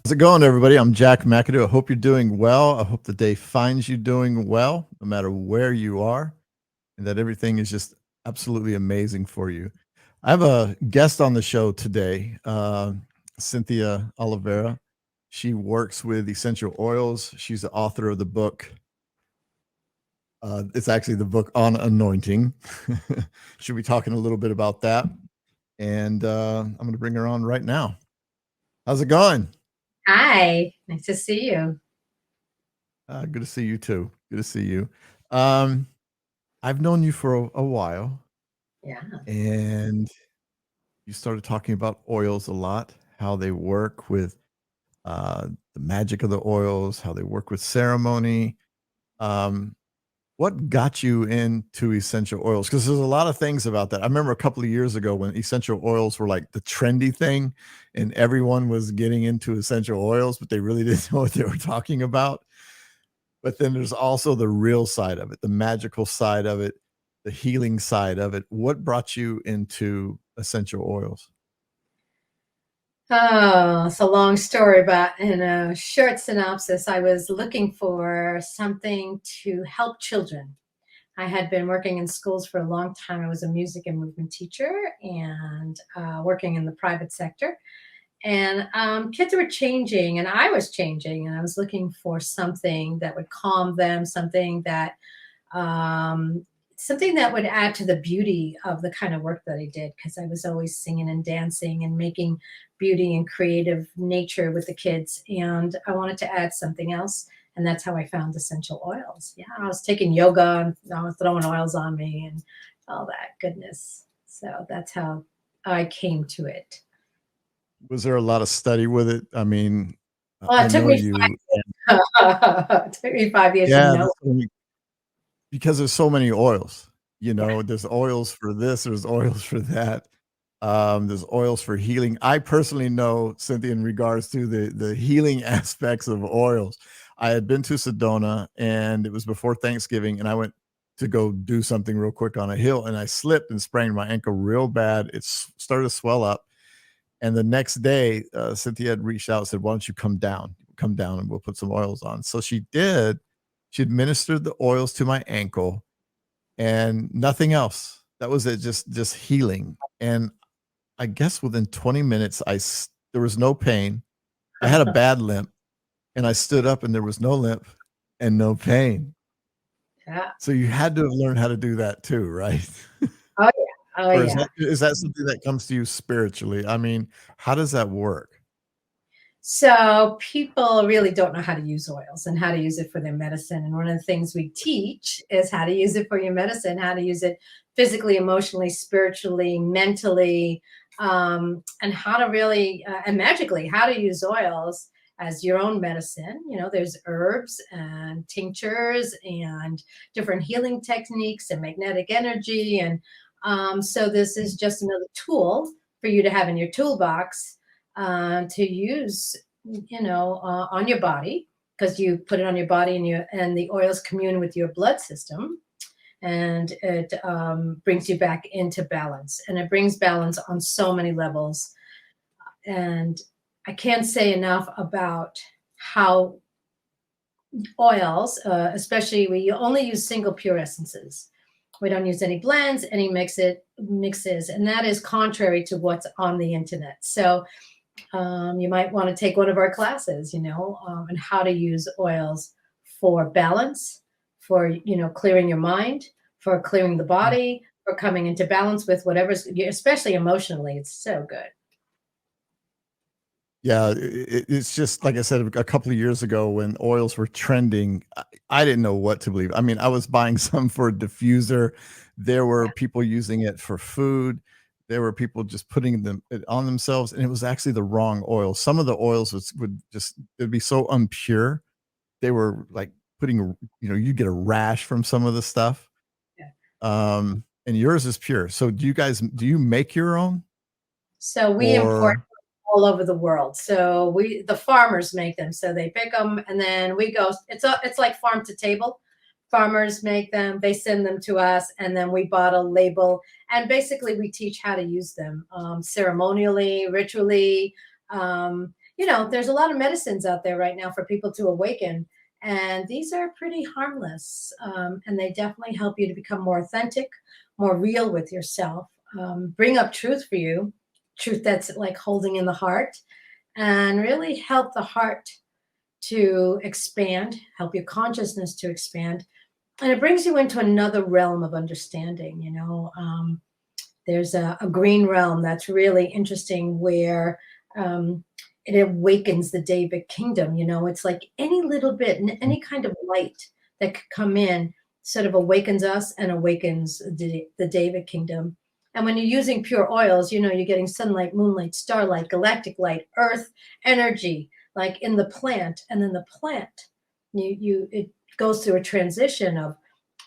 How's it going, everybody? I'm Jack McAdoo. I hope you're doing well. I hope the day finds you doing well, no matter where you are, and that everything is just absolutely amazing for you. I have a guest on the show today, Cynthia Olivera. She works with essential oils. She's the author of the book. It's actually the book on anointing. She'll be talking a little bit about that. And I'm going to bring her on right now. How's it going? Hi, nice to see you. Good to see you too. Good to see you. Um, I've known you for a while, Yeah. and you started talking about oils a lot, how they work with the magic of the oils, how they work with ceremony. Um, what got you into essential oils? Because there's a lot of things about that. I remember a couple of years ago when essential oils were like the trendy thing, and everyone was getting into essential oils, but they really didn't know what they were talking about. But then there's also the real side of it, the magical side of it, the healing side of it. What brought you into essential oils? Oh, it's a long story, but in a short synopsis, I was looking for something to help children. I had been working in schools for a long time. I was a music and movement teacher and working in the private sector. And kids were changing, and I was changing, and I was looking for something that would calm them, um, something that would add to the beauty of the kind of work that I did because I was always singing and dancing and making beauty and creative nature with the kids. And I wanted to add something else. And that's how I found essential oils. Yeah, I was taking yoga and I was throwing oils on me and all that goodness. So that's how I came to it. Was there a lot of study with it? I mean, Well, I it took know me you. it took me 5 years to Yeah, know. because there's so many oils. There's oils for this, there's oils for that. There's oils for healing. I personally know, Cynthia, in regards to the healing aspects of oils. I had been to Sedona, and it was before Thanksgiving, and I went to go do something real quick on a hill, and I slipped and sprained my ankle real bad. Started to swell up, and the next day, Cynthia had reached out and said, "Why don't you come down? Come down, and we'll put some oils on." So she did. She administered the oils to my ankle, and nothing else. That was it. Just healing, and I guess within 20 minutes, there was no pain. I had a bad limp, and I stood up, and there was no limp and no pain. Yeah. So you had to have learned how to do that too, right? Oh yeah. Oh Or is yeah. that something that comes to you spiritually? I mean, how does that work? So people really don't know how to use oils and how to use it for their medicine. And one of the things we teach is how to use it for your medicine, how to use it physically, emotionally, spiritually, mentally, and how to really and magically how to use oils as your own medicine. You know, there's herbs and tinctures and different healing techniques and magnetic energy. And so this is just another tool for you to have in your toolbox to use, on your body because you put it on your body and the oils commune with your blood system and it brings you back into balance and it brings balance on so many levels. And I can't say enough about how oils, especially we only use single pure essences. We don't use any blends, any mixes, and that is contrary to what's on the internet. So you might want to take one of our classes, and how to use oils for balance, for, clearing your mind, for clearing the body, for coming into balance with whatever's, especially emotionally. It's so good. Yeah, it's just like I said a couple of years ago when oils were trending. I didn't know what to believe. I mean, I was buying some for a diffuser. There were people using it for food. There were people just putting it on themselves, and it was actually the wrong oil. Some of the oils would just it'd be so impure. They were like putting, you get a rash from some of the stuff. Yeah. And yours is pure. So do you make your own So we import or? all over the world. So the farmers make them. So they pick them and then we go, it's like farm to table. Farmers make them, they send them to us, and then we bottle, label, and basically we teach how to use them ceremonially, ritually. there's a lot of medicines out there right now for people to awaken, and these are pretty harmless. And they definitely help you to become more authentic, more real with yourself, bring up truth for you, truth that's like holding in the heart, and really help the heart to expand, help your consciousness to expand. And it brings you into another realm of understanding. There's a green realm that's really interesting where it awakens the David kingdom. It's like any little bit, any kind of light that could come in sort of awakens us and awakens the David kingdom. And when you're using pure oils, you're getting sunlight, moonlight, starlight, galactic light, earth energy, like in the plant. And then the plant, it goes through a transition of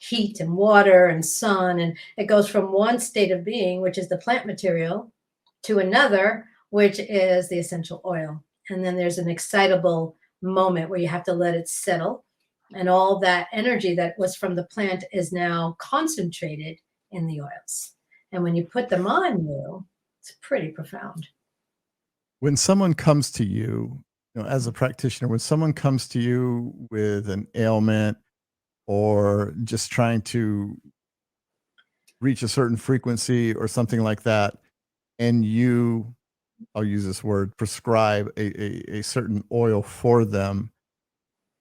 heat and water and sun, and it goes from one state of being, which is the plant material, to another, which is the essential oil. And then there's an excitable moment where you have to let it settle, and all that energy that was from the plant is now concentrated in the oils. And when you put them on you, it's pretty profound. When someone comes to you, as a practitioner, when someone comes to you with an ailment or just trying to reach a certain frequency or something like that, and you, I'll use this word, prescribe a certain oil for them,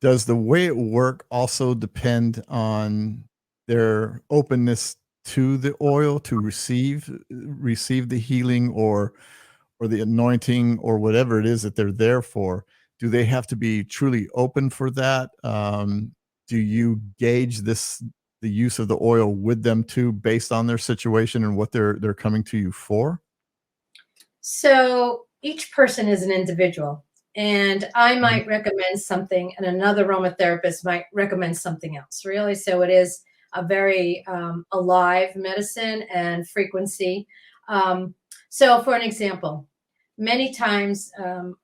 does the way it work also depend on their openness to the oil to receive the healing or the anointing or whatever it is that they're there for? Do they have to be truly open for that? Do you gauge the use of the oil with them too, based on their situation and what they're coming to you for? So each person is an individual, and I Mhm. might recommend something, and another aromatherapist might recommend something else, really. So it is a very alive medicine and frequency. So, for an example, many times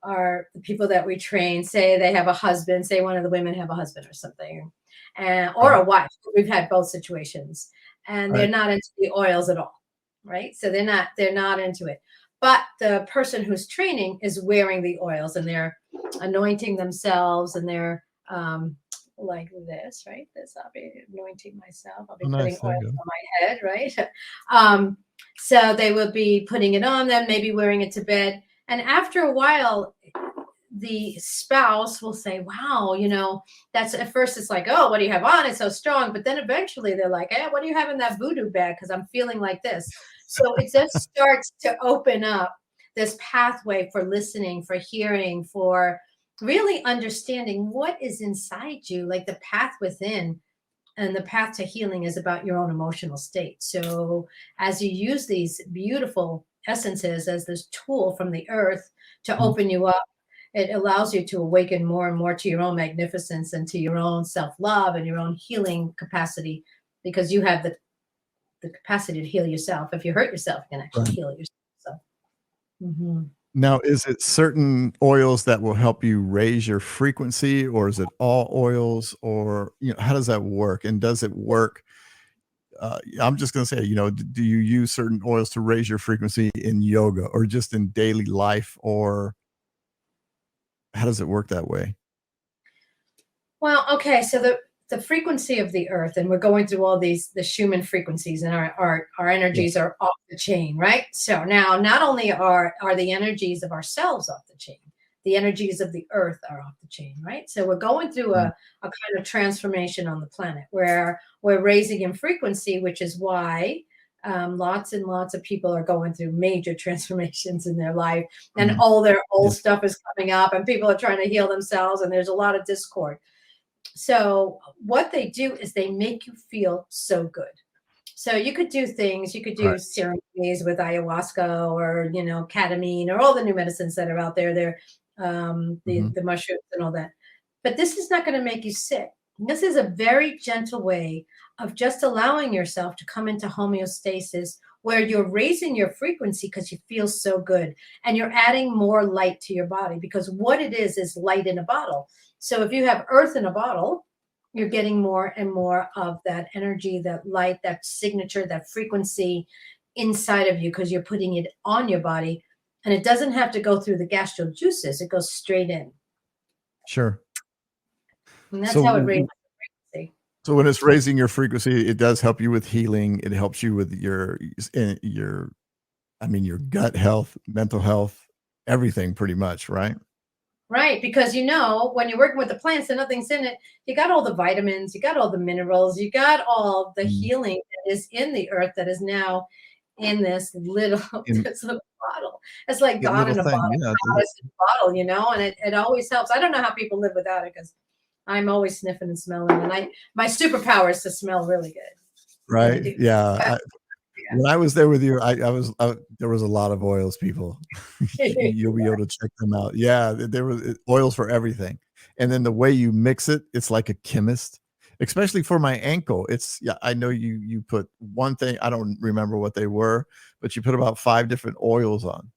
our the people that we train say they have a husband, say one of the women have a husband or something, and or Right, a wife. We've had both situations, and they're right. not into the oils at all, right? So they're not into it. But the person who's training is wearing the oils, and they're anointing themselves, and they're like this, right? This, I'll be anointing myself. I'll Oh, be putting nice. There you oils go. on my head, right? um, so they will be putting it on them, maybe wearing it to bed. And after a while, the spouse will say, wow, that's at first it's like, oh, what do you have on? It's so strong. But then eventually they're like, hey, what do you have in that voodoo bag? Because I'm feeling like this. So it just starts to open up this pathway for listening, for hearing, for really understanding what is inside you, like the path within. And the path to healing is about your own emotional state. So as you use these beautiful essences as this tool from the earth to Mhm. open you up, it allows you to awaken more and more to your own magnificence and to your own self-love and your own healing capacity, because you have the capacity to heal yourself. If you hurt yourself, you can actually Right. heal yourself. So, mhm. Now, is it certain oils that will help you raise your frequency, or is it all oils, or, how does that work? And does it work? I'm just going to say, do you use certain oils to raise your frequency in yoga or just in daily life, or how does it work that way? Well, okay, so the frequency of the earth, and we're going through all these the Schumann frequencies, and our Yeah. energies are off the chain, right? So now not only are the energies of ourselves off the chain, the energies of the earth are off the chain, right? So we're going through Mm, a kind of transformation on the planet where we're raising in frequency, which is why lots and lots of people are going through major transformations in their life, and mm, all their yeah, old stuff is coming up, and people are trying to heal themselves, and there's a lot of discord. So what they do is they make you feel so good. So you could do things, you could right. do ceremonies with ayahuasca or, ketamine or all the new medicines that are out there. They're Mhm. the mushrooms and all that. But this is not going to make you sick. This is a very gentle way of just allowing yourself to come into homeostasis where you're raising your frequency because you feel so good, and you're adding more light to your body, because what it is light in a bottle. So if you have earth in a bottle, you're getting more and more of that energy, that light, that signature, that frequency inside of you, because you're putting it on your body. And it doesn't have to go through the gastro juices. It goes straight in. Sure. And that's how it So raises the frequency. so when it's raising your frequency, it does help you with healing. It helps you with your I mean, your gut health, mental health, everything pretty much, right? Right, because when you're working with the plants and nothing's in it, you got all the vitamins, you got all the minerals, you got all the Mm. healing that is in the earth that is now in this little In this little bottle. It's like that God little in a thing, bottle, yeah, God is in a bottle, and it always helps. I don't know how people live without it because I'm always sniffing and smelling, and my superpower is to smell really good. I right? do. Yeah. When I was there with you, I was there was a lot of oils, people. Yeah. You'll be able to check them out. Yeah, there was oils for everything, and then the way you mix it, it's like a chemist. Especially for my ankle, it's yeah. I know you put one thing. I don't remember what they were, but you put about 5 different oils on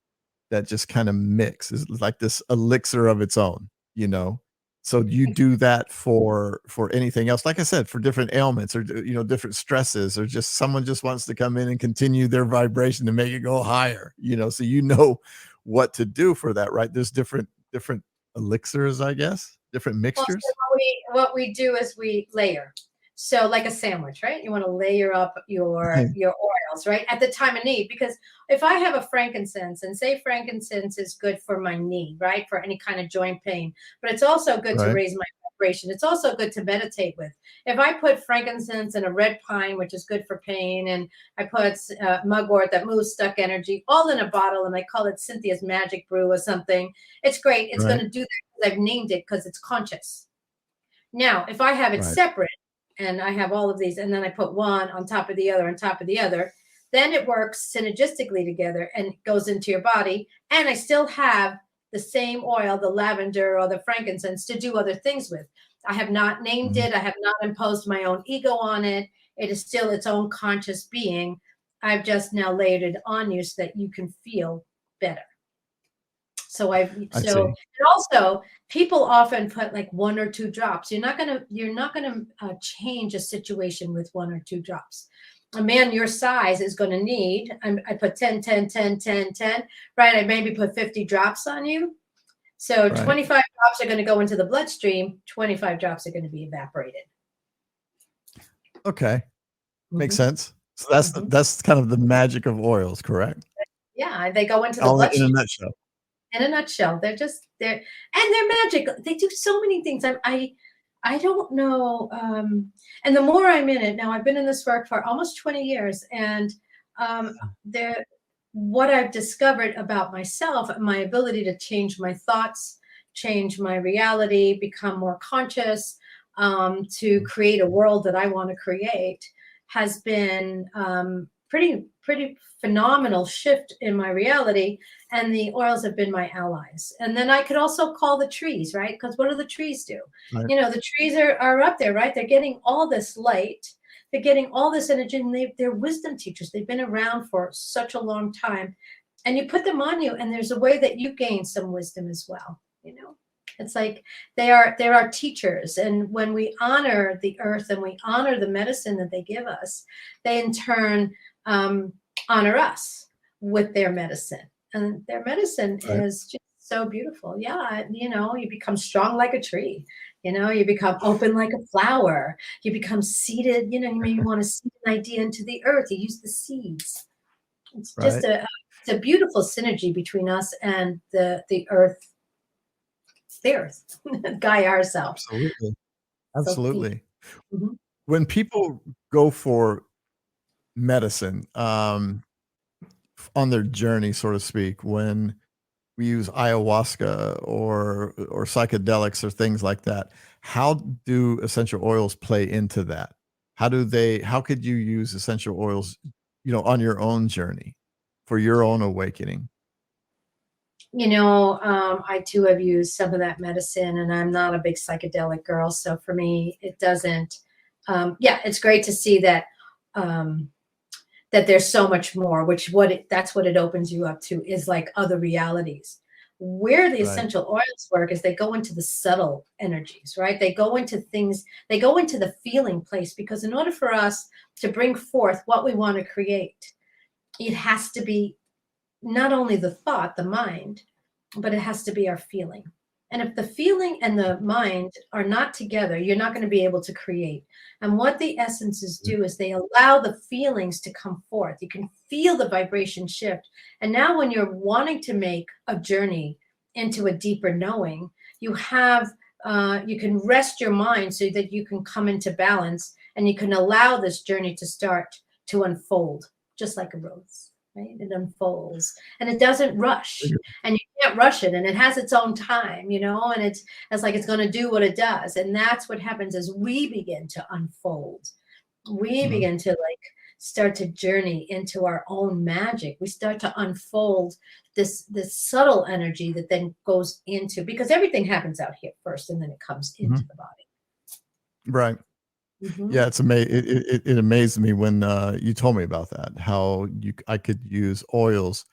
that just kind of mix. It's like this elixir of its own, you know. So do you do that for anything else? Like I said, for different ailments or different stresses, or just someone just wants to come in and continue their vibration to make it go higher, so what to do for that, right? There's different elixirs, I guess, different Well, so mixtures. what we do is we layer. So like a sandwich, right? You want to layer up your oils, right? At the time of need. Because if I have a frankincense, and say frankincense is good for my knee, right? For any kind of joint pain, but it's also good to Right, raise my vibration. It's also good to meditate with. If I put frankincense and a red pine, which is good for pain, and I put mugwort that moves stuck energy, all in a bottle, and I call it Cynthia's Magic Brew or something, it's great. It's going right, to do that. I've named it because it's conscious. Now, if I have it right, separate and I have all of these, and then I put one on top of the other, on top of the other, then it works synergistically together and goes into your body. And I still have the same oil, the lavender or the frankincense, to do other things with. I have not named mhm. it. I have not imposed my own ego on it. It is still its own conscious being. I've just now layered it on you so that you can feel better. So I see. and also people often put like 1 or 2 drops. You're not gonna change a situation with 1 or 2 drops. A man your size is going to need, I put 10, 10, 10, 10, 10, right? I maybe put 50 drops on you. So Right. 25 drops are going to go into the bloodstream, 25 drops are going to be evaporated. Okay. Makes Hmm. sense. So that's Hmm. that's kind of the magic of oils, correct? Yeah, they go into the All in a bloodstream. nutshell. In a nutshell, they're magic. They do so many things. I don't know. And the more I'm in it now, I've been in this work for almost 20 years, and there, what I've discovered about myself, my ability to change my thoughts, change my reality, become more conscious, to create a world that I want to create, has been pretty phenomenal shift in my reality, and the oils have been my allies. And then I could also call the trees, right? Because what do the trees do? Right. The trees are up there, right? They're getting all this light, they're getting all this energy, and they're wisdom teachers. They've been around for such a long time. And you put them on you, and there's a way that you gain some wisdom as well. It's like they are teachers. And when we honor the earth and we honor the medicine that they give us, they in turn honor us with their medicine. And their medicine Right. is just so beautiful. Yeah, you become strong like a tree. You become open like a flower. You become seeded. You maybe want to seed an idea into the earth. You use the seeds. It's just Right. it's a beautiful synergy between us and the earth, Gaia herself. Absolutely. So deep. Absolutely. Mhm. When people go for medicine, on their journey, so to speak, when we use ayahuasca or psychedelics or things like that, how do essential oils play into that? How could you use essential oils, on your own journey for your own awakening? I too have used some of that medicine, and I'm not a big psychedelic girl. So for me, it doesn't. Yeah, it's great to see um, that there's so much more. That's what it opens you up to, is like other realities. Where the Right. essential oils work is they go into the subtle energies, right? They go into things. They go into the feeling place, because in order for us to bring forth what we want to create, it has to be not only the thought, the mind, but it has to be our feeling. And if the feeling and the mind are not together, you're not going to be able to create. And what the essences do is they allow the feelings to come forth. You can feel the vibration shift. And now, when you're wanting to make a journey into a deeper knowing, you have you can rest your mind so that you can come into balance and you can allow this journey to start to unfold, just like a rose, right? It unfolds and it doesn't rush, and you can't rush it, and it has its own time, and it's like it's going to do what it does. And that's what happens as we begin to unfold. We Mhm. begin to like start to journey into our own magic. We start to unfold this subtle energy that then goes into, because everything happens out here first and then it comes into Mhm. the body. Right. Hmm. Yeah, it amazed me when, you told me about that, how I could use oils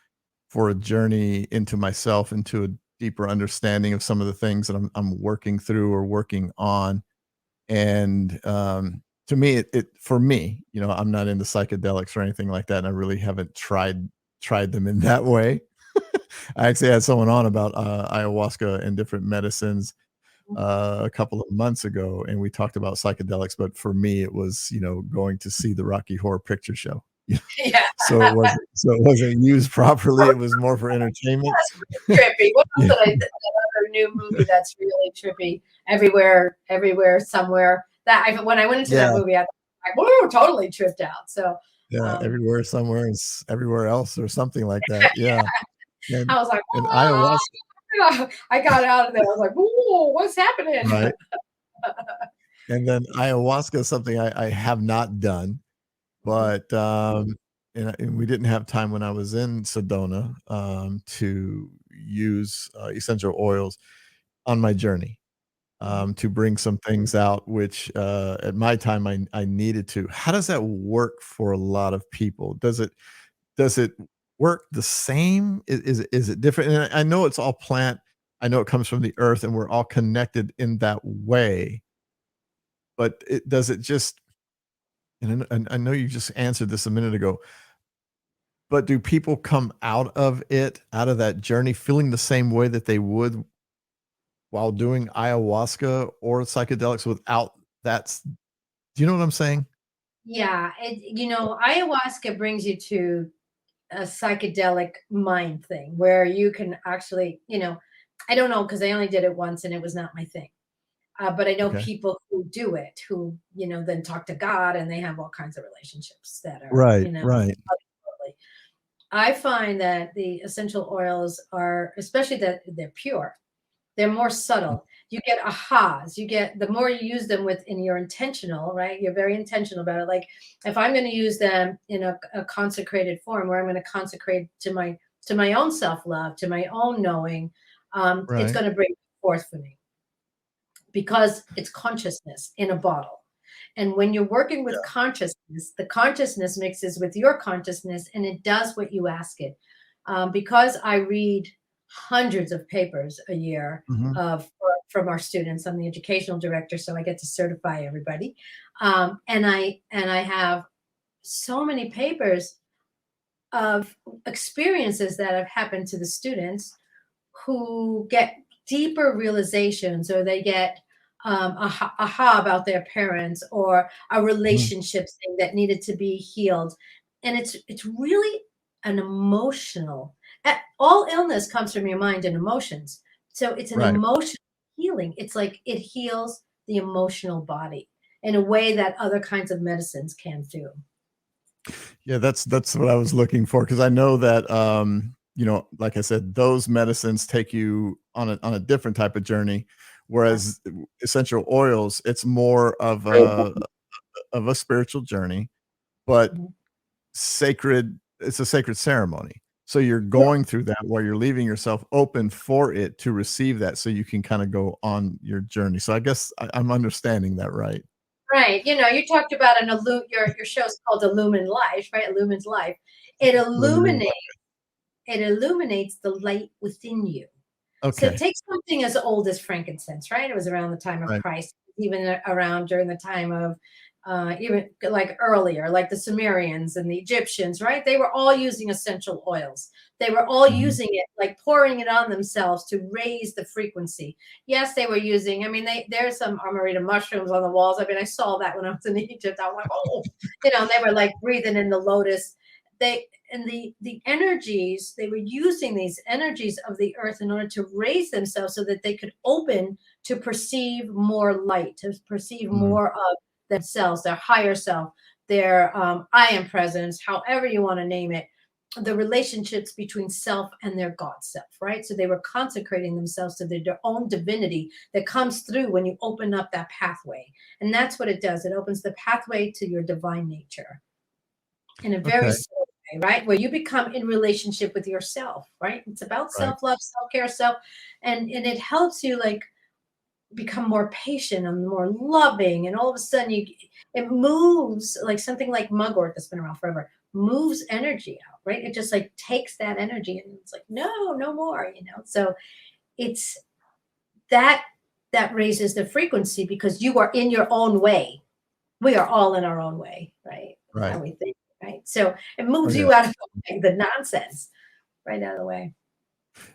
for a journey into myself, into a deeper understanding of some of the things that I'm working through or working on. And, to me, for me, I'm not into psychedelics or anything like that, and I really haven't tried them in that way. I actually had someone on about, ayahuasca and different medicines, a couple of months ago, and we talked about psychedelics, but for me, it was, going to see the Rocky Horror Picture Show. Yeah. So it wasn't used properly, it was more for entertainment. That's trippy. What else Yeah, did that other new movie that's really trippy? Everywhere, somewhere. When I went into yeah, that movie, I was like, whoa, totally tripped out. So yeah, um, everywhere, somewhere, and everywhere else or something like that, yeah, and I was like, and "Ah." ayahuasca. I got out of there. I was like, whoa, what's happening? Right, and then ayahuasca is something I have not done, Mhm. but, and we didn't have time when I was in Sedona, to use, essential oils on my journey, Mhm. to bring some things out, which, at my time, I needed to. How does that work for a lot of people? Does it work the same? Is it different? And I know it's all plant. I know it comes from the earth, and we're all connected in that way, but does it just, and I know you just answered this a minute ago, but do people come out of that journey feeling the same way that they would while doing ayahuasca or psychedelics without that do you know what I'm saying? Yeah, ayahuasca brings you to a psychedelic mind thing where you can actually, I don't know because I only did it once and it was not my thing. But I know Okay. people who do it who, then talk to God and they have all kinds of relationships that are, Right, right. otherworldly. I find that the essential oils are, especially that they're pure, they're more subtle. You get ahas. You get the more you use them with, and you're intentional, right? You're very intentional about it. Like if I'm going to use them in a consecrated form, where I'm going to consecrate to my own self love, to my own knowing, it's Right. going to bring forth for me because it's consciousness in a bottle. And when you're working with Yeah. consciousness, the consciousness mixes with your consciousness and it does what you ask it. Because I read hundreds of papers a year Mhm. from our students. I'm the educational director, so I get to certify everybody. And I have so many papers of experiences that have happened to the students who get deeper realizations, or they get aha about their parents, or a Mhm. relationship thing that needed to be healed. And it's really an emotional, all illness comes from your mind and emotions, so it's an Right. emotional healing. It's like it heals the emotional body in a way that other kinds of medicines can't do. Yeah, that's what I was looking for because I know that, like I said, those medicines take you on a different type of journey, Yeah. whereas essential oils, it's more of a spiritual journey, but Mhm. it's a sacred ceremony. So you're going through that while you're leaving yourself open for it to receive that so you can kinda go on your journey. So I guess I'm understanding that right. Right. You talked about your show's called Illumine Life, right? Illumine's Life. It Limited illuminates life. it illuminates the light within you. So Okay. take something as old as frankincense, right? It was around the time of Right. Christ, even around during the time of even like earlier, like the Sumerians and the Egyptians, right? They were all using essential oils. They were all Mhm. using it, like pouring it on themselves to raise the frequency. Yes, they were using, I mean, there's some Amarita mushrooms on the walls. I mean, I saw that when I was in Egypt. I'm like, oh, they were like breathing in the lotus. And the energies, they were using these energies of the earth in order to raise themselves so that they could open to perceive more light, to perceive Mm. more of themselves, their higher self, their I am presence, however you want to name it, the relationships between self and their God self, right? So they were consecrating themselves to their own divinity that comes through when you open up that pathway. And that's what it does. It opens the pathway to your divine nature in a very Okay. slow way, right? Where you become in relationship with yourself, right? It's about Right. self-love, self-care, and it helps you like become more patient and more loving, and all of a sudden it moves like something like mugwort that's been around forever, moves energy out, right? It just like takes that energy and it's like, no more, so it's that that raises the frequency because you are in your own way. We are all in our own way, right? That's how Right. we think, right? So it Oh, moves yeah. you out of the nonsense, right out of the way.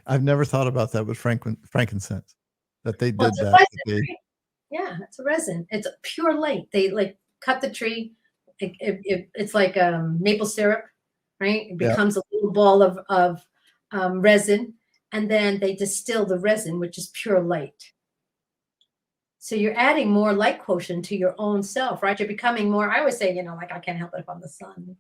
I've never thought about that with frankincense, that they Well, did it's a that, that resin, they right? Yeah, it's a resin. It's a pure light. They like cut the tree. It's like maple syrup, right? It yeah. becomes a little ball of resin, and then they distill the resin, which is pure light. So you're adding more light quotient to your own self, right? You're becoming more. I always say, like I can't help it if I'm the sun.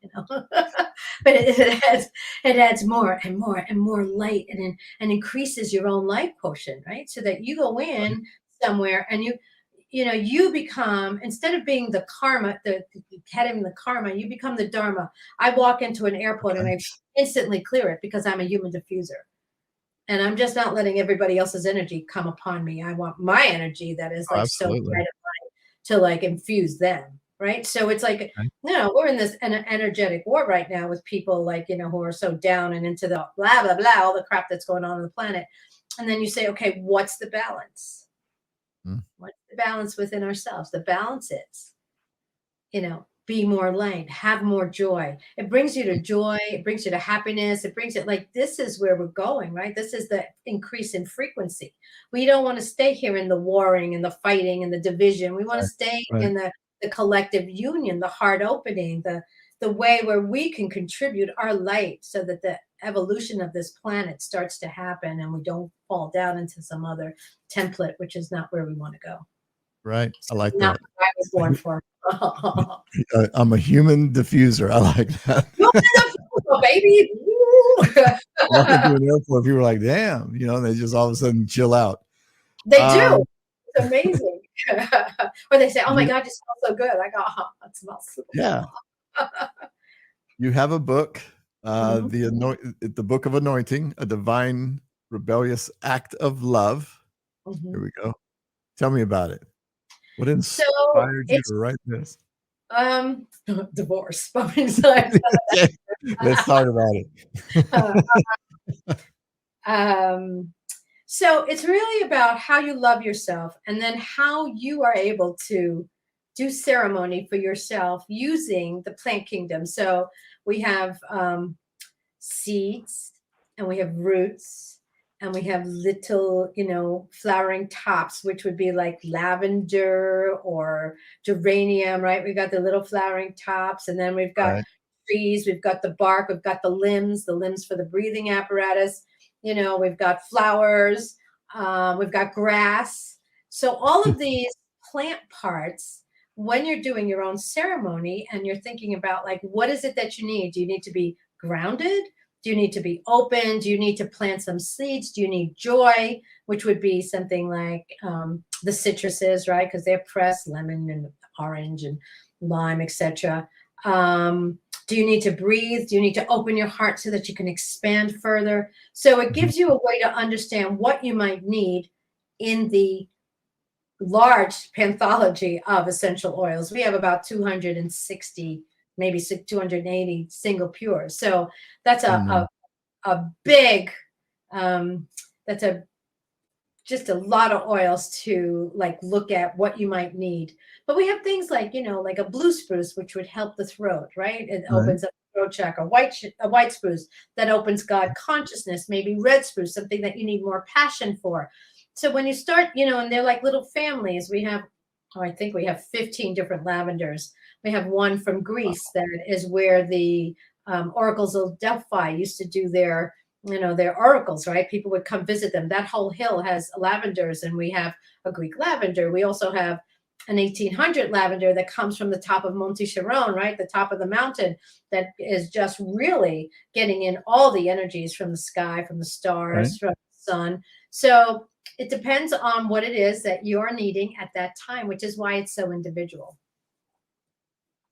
But it adds more and more and more light, and increases your own light quotient, right? So that you go Right. in somewhere and you become, instead of being the karma, the heading the karma, you become the dharma. I walk into an airport and Okay. I instantly clear it because I'm a human diffuser. And I'm just not letting everybody else's energy come upon me. I want my energy that is Oh, like so absolutely. bright to like infuse them. Right. So it's like, Okay. we're in this energetic war right now with people like, who are so down and into the blah, blah, blah, all the crap that's going on the planet. And then you say, okay, what's the balance? Mm. What's the balance within ourselves? The balance is, be more light, have more joy. It brings you to joy, it brings you to happiness, it brings it like this is where we're going, right? This is the increase in frequency. We don't want to stay here in the warring and the fighting and the division. We want to Right. stay Right. in the collective union, the heart opening, the way where we can contribute our light so that the evolution of this planet starts to happen and we don't fall down into some other template, which is not where we want to go. Right. I like Not that. what I was born for. I'm a human diffuser. I like that. You're beautiful, baby. Walk into an airport, people are like, "Damn," and they just all of a sudden chill out. They do. Um, It's amazing. Or they say, "Oh my you God, you smell so good." I go, "Oh, that smells so yeah, you have a book, Mhm. the Book of Anointing, A Divine Rebellious Act of Love. Here Mhm. we go. Tell me about it. What So inspired you it's to write this? divorce. Besides, Okay, let's talk about uh, it. um, so it's really about how you love yourself and then how you are able to do ceremony for yourself using the plant kingdom. So we have seeds and we have roots and we have little, flowering tops, which would be like lavender or geranium, right? We've got the little flowering tops, and then we've got Right. trees, we've got the bark, we've got the limbs for the breathing apparatus, we've got flowers, we've got grass. So all of these plant parts, when you're doing your own ceremony and you're thinking about like, what is it that you need? Do you need to be grounded? Do you need to be open? Do you need to plant some seeds? Do you need joy, which would be something like the citruses, right? Because they're pressed, lemon and orange and lime, etc. Do you need to breathe? Do you need to open your heart so that you can expand further? So it Mhm. gives you a way to understand what you might need in the large panthology of essential oils. We have about 260, maybe 280 single pures. So that's a Unreal. a big um, that's a just a lot of oils to like look at what you might need. But we have things like, like a blue spruce, which would help the throat, right? It Right. opens up the throat chakra. A white spruce that opens God consciousness. Maybe red spruce, something that you need more passion for. So when you start, and they're like little families. We have, oh, I think we have 15 different lavenders. We have one from Greece that is where the oracles of Delphi used to do their oracles, right? People would come visit them. That whole hill has lavenders, and we have a Greek lavender. We also have an 1800 lavender that comes from the top of Monte Chiron, right? The top of the mountain, that is just really getting in all the energies from the sky, from the Right. stars, from the sun. So it depends on what it is that you're needing at that time, which is why it's so individual.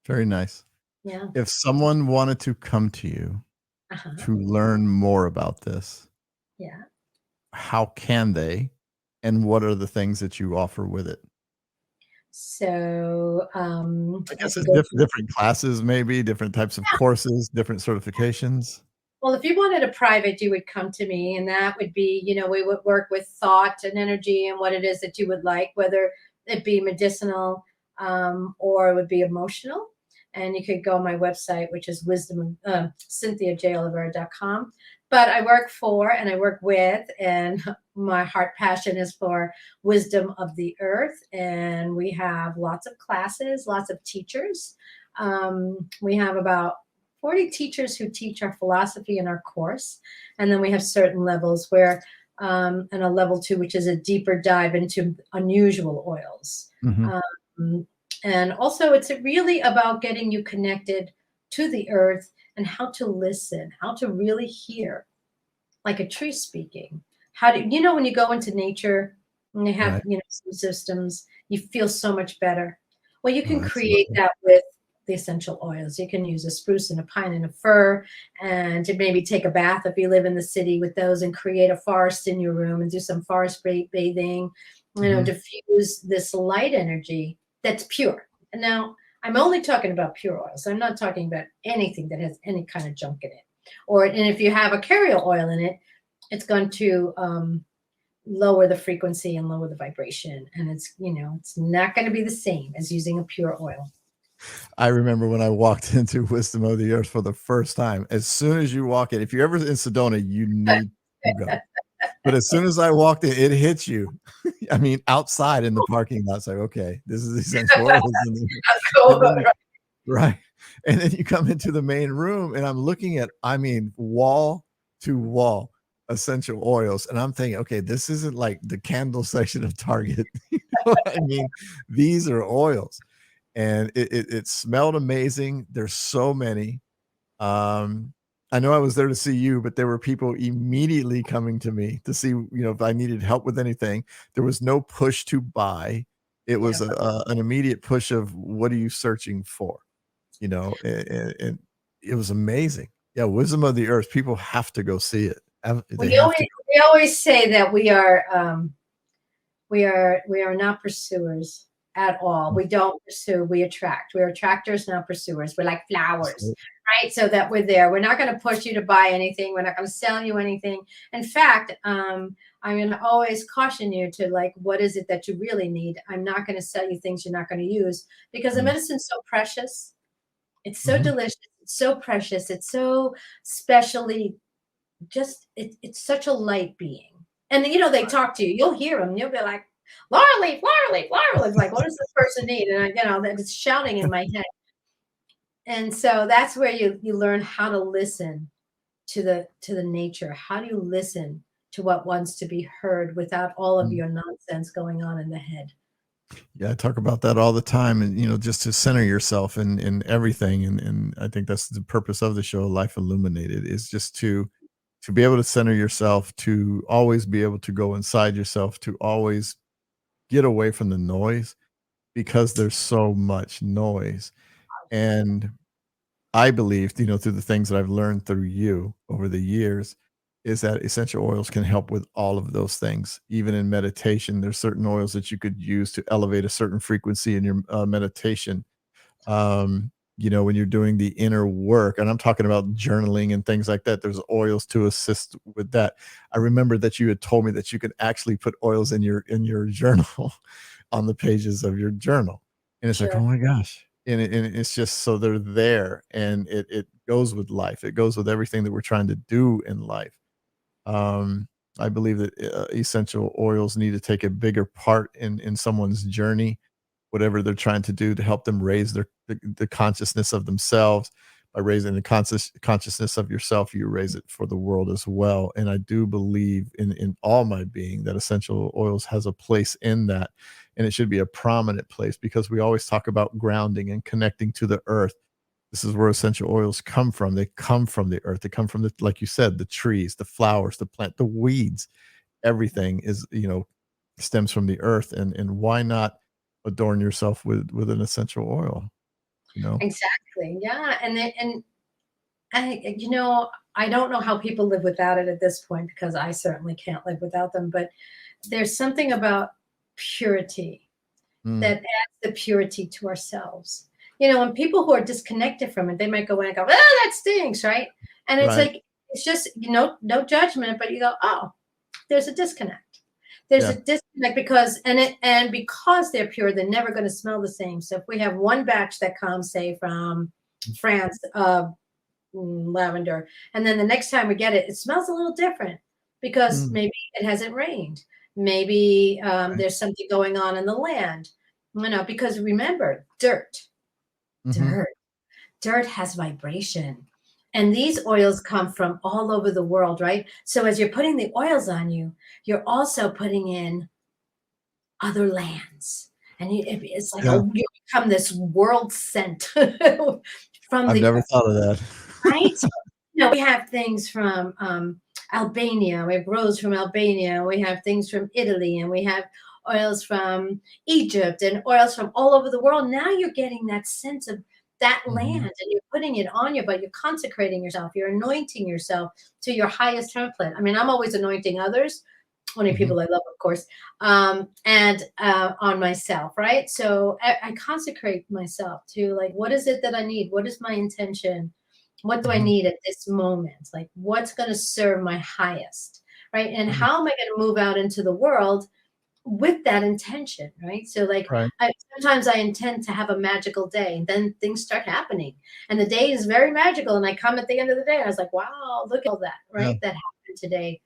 Very nice. Yeah. If someone wanted to come to you Uh-huh. to learn more about this, Yeah. how can they? And what are the things that you offer with it? So I I guess could it's go through. different classes, maybe different types of courses, different certifications. Well, if you wanted a private, you would come to me, and that would be, we would work with thought and energy and what it is that you would like, whether it be medicinal or it would be emotional. And you could go on my website, which is wisdom, cynthiaolivera.com. But I work for and I work with, and my heart passion is for wisdom of the earth. And we have lots of classes, lots of teachers. We have about 40 teachers who teach our philosophy in our course. And then we have certain levels where, and a level two, which is a deeper dive into unusual oils. Mhm. Um, and also, it's really about getting you connected to the earth and how to listen, how to really hear like a tree speaking. How do when you go into nature and they have Right. some systems, you feel so much better. Well, you Oh, can create absolutely. that with the essential oils. You can use a spruce and a pine and a fir, and to maybe take a bath if you live in the city with those, and create a forest in your room and do some forest bathing. Mhm. Diffuse this light energy that's pure. And now I'm only talking about pure oils. I'm not talking about anything that has any kind of junk in it. And if you have a carrier oil in it, it's going to lower the frequency and lower the vibration, and it's not going to be the same as using a pure oil. I remember when I walked into Wisdom of the Earth for the first time. As soon as you walk in, if you're ever in Sedona, you need to go. But as soon as I walked in, it hits you. I mean, outside in the parking lot, it's like, okay, this is essential oils in here. Cool. And then right. And then you come into the main room, and I'm looking at, I mean, wall to wall essential oils. And I'm thinking, okay, this isn't like the candle section of Target. You know what I mean? These are oils. And it smelled amazing. There's so many. I know I was there to see you, but there were people immediately coming to me to see, if I needed help with anything. There was no push to buy. It was Yeah. an immediate push of what are you searching for? And it was amazing. Yeah, Wisdom of the Earth. People have to go see it. They we have to always go. we always say that we are not pursuers at all. We don't pursue, we attract. We're attractors, not pursuers. We're like flowers, right? So that we're there. We're not going to push you to buy anything. We're not going to sell you anything. In fact, I'm going to always caution you to, like, what is it that you really need? I'm not going to sell you things you're not going to use, because the Mm, medicine's so precious. It's so mhm. delicious. It's so precious. It's so specially, it's such a light being. And they talk to you. You'll hear them. You'll be like, Laura Leaf, Laura Leaf, Laura Leaf. Like, what does this person need? And that it's shouting in my head. And so that's where you learn how to listen to the nature. How do you listen to what wants to be heard without all of Mm. your nonsense going on in the head? Yeah, I talk about that all the time, and just to center yourself in everything, and I think that's the purpose of the show, Life Illuminated, is just to be able to center yourself, to always be able to go inside yourself, to always get away from the noise because there's so much noise. And I believe, through the things that I've learned through you over the years, is that essential oils can help with all of those things. Even in meditation, there's certain oils that you could use to elevate a certain frequency in your meditation. when you're doing the inner work, and I'm talking about journaling and things like that, there's oils to assist with that. I remember that you had told me that you could actually put oils in your journal on the pages of your journal. And it's like, oh Sure. my gosh. And it's just so they're there, and it goes with life. It goes with everything that we're trying to do in life. Um, I believe that essential oils need to take a bigger part in someone's journey, whatever they're trying to do to help them raise the consciousness of themselves. By raising the consciousness of yourself, you raise it for the world as well. And I do believe in all my being that essential oils has a place in that, and it should be a prominent place, because we always talk about grounding and connecting to the earth. This is where essential oils come from. They come from the earth. They come from the, like you said, the trees, the flowers, the plant, the weeds. Everything is, stems from the earth. And why not adorn yourself with an essential oil? You know? Exactly. Yeah. And I don't know how people live without it at this point, because I certainly can't live without them. But there's something about purity Mm, that adds the purity to ourselves. And people who are disconnected from it, they might go in and go, "Oh, that stinks," right? And it's right. like, it's just, no judgment, but you go, "Oh, there's a disconnect. There's a Yeah. disconnect because and because they're pure, they're never going to smell the same." So if we have one batch that comes, say, from France, lavender, and then the next time we get it, it smells a little different because Mm, maybe it hasn't rained. Maybe right. there's something going on in the land. Because remember, Mhm. dirt, dirt has vibration. And these oils come from all over the world, right? So as you're putting the oils on you, you're also putting in other lands. And it's like Yeah. you become this world scent from I've the never thought of that. right. We have things from Albania. We have rose from Albania. We have things from Italy, and we have oils from Egypt and oils from all over the world. Now you're getting that sense of that land, Mhm. and you're putting it on you, but you're consecrating yourself. You're anointing yourself to your highest template. I mean, I'm always anointing others, only Mhm. people I love, of course, and on myself, right? So I consecrate myself to, like, what is it that I need? What is my intention? What do I Mhm. need at this moment? Like, what's going to serve my highest, right? And Right. how am I going to move out into the world with that intention, right? So, like, Right. sometimes I intend to have a magical day, and then things start happening, and the day is very magical. And I come at the end of the day, I was like, wow, look at all that, Yeah. right? That happened today.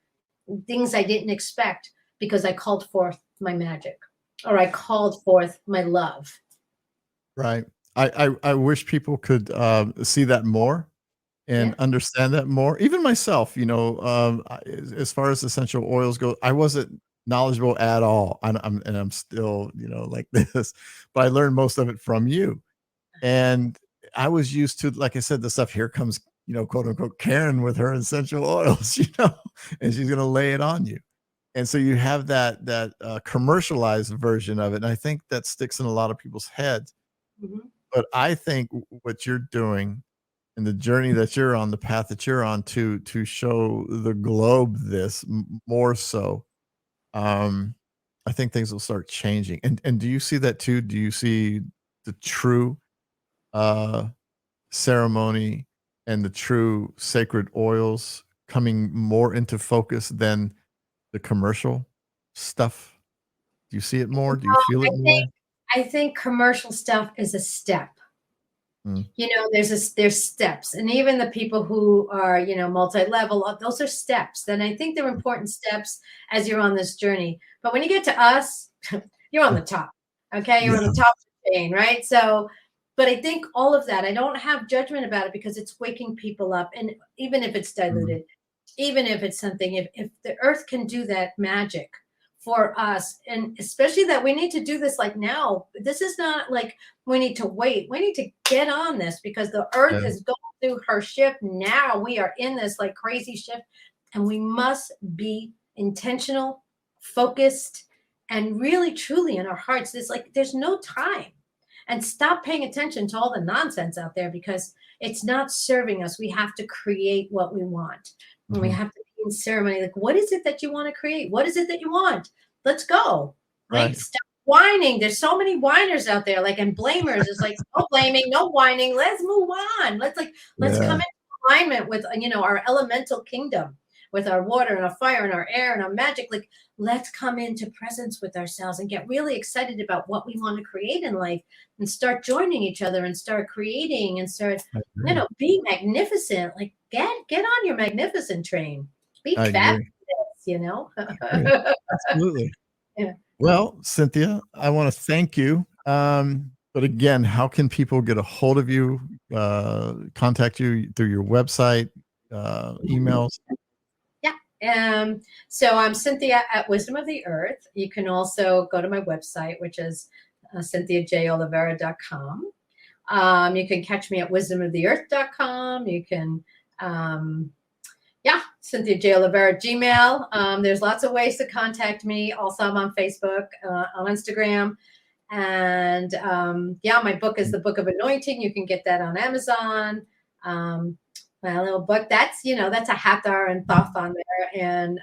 Things I didn't expect because I called forth my magic, or I called forth my love. Right. I wish people could, see that more and Yeah. understand that more. Even myself, as far as essential oils go, I wasn't knowledgeable at all. I'm still, like this, but I learned most of it from you. And I was used to, like I said, the stuff, here comes, quote unquote, Karen with her essential oils, and she's gonna lay it on you. And so you have that commercialized version of it. And I think that sticks in a lot of people's heads. Mhm. But I think what you're doing and the journey that you're on, the path that you're on to show the globe this more so, um, I think things will start changing. And do you see that too? Do you see the true uh ceremony and the true sacred oils coming more into focus than the commercial stuff? Do you see it more? Do you feel it I think more? I think commercial stuff is a step. Mm, There's steps, and even the people who are, multi-level, those are steps. Then I think they're important steps as you're on this journey. But when you get to us, you're on the top. Okay, you're on the yeah. top of the chain, right? So, but I think all of that, I don't have judgment about it, because it's waking people up, and even if it's Mm, diluted, even if it's something, if the earth can do that magic for us, and especially that we need to do this like now. This is not like we need to wait. We need to get on this, because the earth yeah. is going through her shift now. We are in this like crazy shift, and we must be intentional, focused, and really truly in our hearts. There's no time. And stop paying attention to all the nonsense out there, because it's not serving us. We have to create what we want. And we Mhm. have to be in ceremony. Like, what is it that you want to create? What is it that you want? Let's go. Right? Right. Stop whining. There's so many whiners out there, like, and blamers. It's like no blaming, no whining. Let's move on. Let's come Yeah, into alignment with our elemental kingdom, with our water and our fire and our air and our magic. Like, let's come into presence with ourselves and get really excited about what we want to create in life, and start joining each other and start creating and start, I agree. being magnificent. Like, get on your magnificent train. Be I fabulous, agree. you know. I agree. Absolutely. Yeah. Well, Cynthia, I want to thank you. But again, how can people get a hold of you, contact you through your website, emails? Yeah. So I'm Cynthia at Wisdom of the Earth. You can also go to my website, which is cynthiaolivera.com. You can catch me at wisdomoftheearth.com. You can, Cynthia J. Olivera Gmail. There's lots of ways to contact me. Also, I'm on Facebook, on Instagram. And my book is the Book of Anointing. You can get that on Amazon. My little book, that's a hathar and thoth on there. And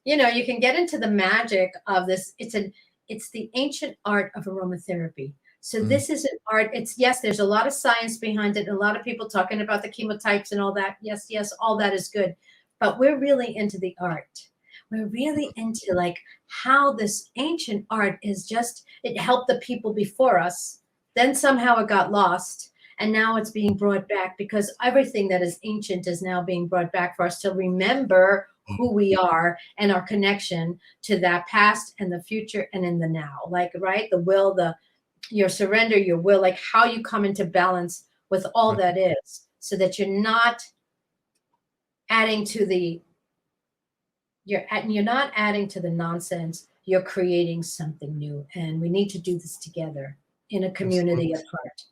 you can get into the magic of this. It's the ancient art of aromatherapy. So Mm, this is an art. It's, yes, there's a lot of science behind it, and a lot of people talking about the chemotypes and all that. Yes, yes, all that is good. But we're really into the art. We're really into, like, how this ancient art is just, it helped the people before us. Then somehow it got lost, and now it's being brought back, because everything that is ancient is now being brought back for us to remember who we are and our connection to that past and the future and in the now. Like, right, the will, your surrender, your will, like how you come into balance with all right. that is, so that you're not adding to the you're not adding to the nonsense. You're creating something new, and we need to do this together in a community Absolutely. of heart.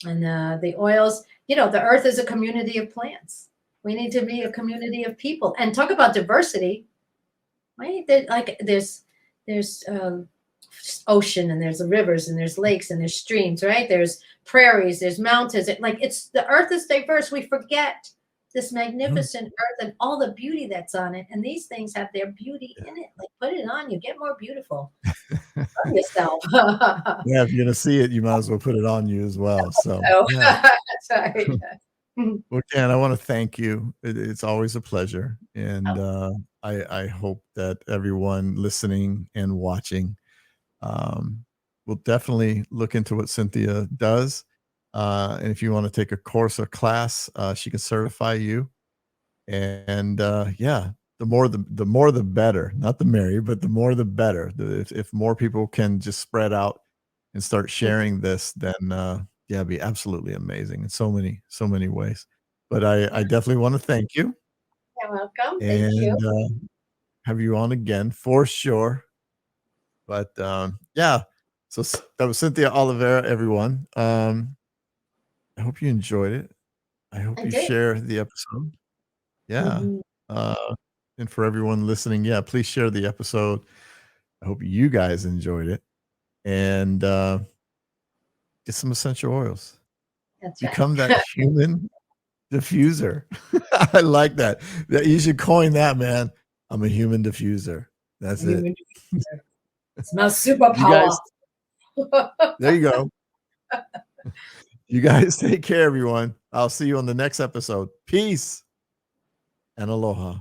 And the oils, the earth is a community of plants. We need to be a community of people, and talk about diversity. Right? There's ocean, and there's rivers, and there's lakes, and there's streams. Right? There's prairies, there's mountains. It's the earth is diverse. We forget this Mhm. magnificent earth and all the beauty that's on it. And these things have their beauty Yeah. in it. Like, put it on, you get more beautiful. Love yourself. Yeah, if you're gonna see it, you might as well put it on you as well. So, So yeah. that's right. Well, Ken, I want to thank you. It's always a pleasure, and Oh, I hope that everyone listening and watching um, will definitely look into what Cynthia does. And if you want to take a course or class, she can certify you. And yeah, the more the better. Not the merrier, but the more the better. If more people can just spread out and start sharing this, then yeah, it'd be absolutely amazing in so many ways. But I definitely want to thank you you're welcome. Thank you. and have you on again for sure. But yeah, so that was Cynthia Olivera, everyone. I hope you enjoyed it. I hope I you did. share the episode. Yeah. Mhm. Uh, and for everyone listening, yeah, please share the episode. I hope you guys enjoyed it. And get some essential oils. That's right. Become that human diffuser. I like that. That you should coin that, man. I'm a human diffuser. That's it. Human smells You guys, superpower. there you go. You guys take care, everyone. I'll see you on the next episode. Peace and aloha.